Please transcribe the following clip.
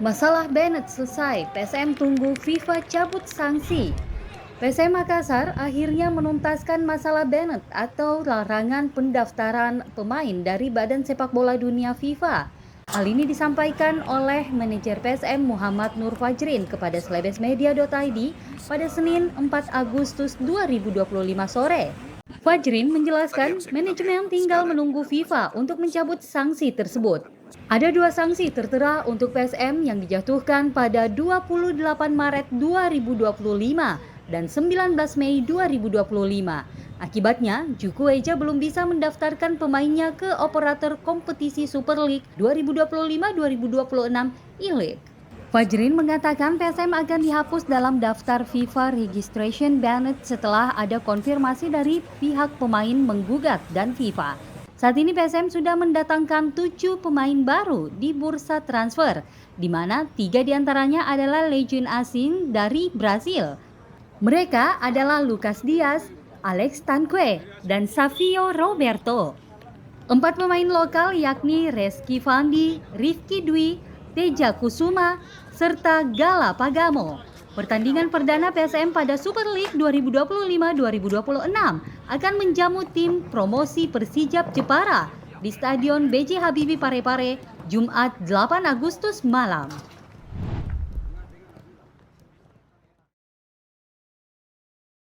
Masalah Bennett selesai, PSM tunggu FIFA cabut sanksi. PSM Makassar akhirnya menuntaskan masalah Bennett atau larangan pendaftaran pemain dari Badan Sepak Bola Dunia FIFA. Hal ini disampaikan oleh manajer PSM Muhammad Nur Fajrin kepada selebesmedia.id pada Senin 4 Agustus 2025 sore. Fajrin menjelaskan manajemen tinggal menunggu FIFA untuk mencabut sanksi tersebut. Ada dua sanksi tertera untuk PSM yang dijatuhkan pada 28 Maret 2025 dan 19 Mei 2025. Akibatnya, Juku Eja belum bisa mendaftarkan pemainnya ke operator kompetisi Super League 2025-2026 E-League. Fajrin mengatakan PSM akan dihapus dalam daftar FIFA Registration Banned setelah ada konfirmasi dari pihak pemain menggugat dan FIFA. Saat ini PSM sudah mendatangkan 7 pemain baru di bursa transfer, di mana 3 diantaranya adalah legend asing dari Brasil. Mereka adalah Lucas Diaz, Alex Tanque, dan Savio Roberto. 4 pemain lokal yakni Reski Fandi, Rifki Dwi, Teja Kusuma, serta Gala Pagamo. Pertandingan perdana PSM pada Super League 2025-2026 akan menjamu tim promosi Persijap Jepara di Stadion B.J. Habibie Parepare, Jumat 8 Agustus malam.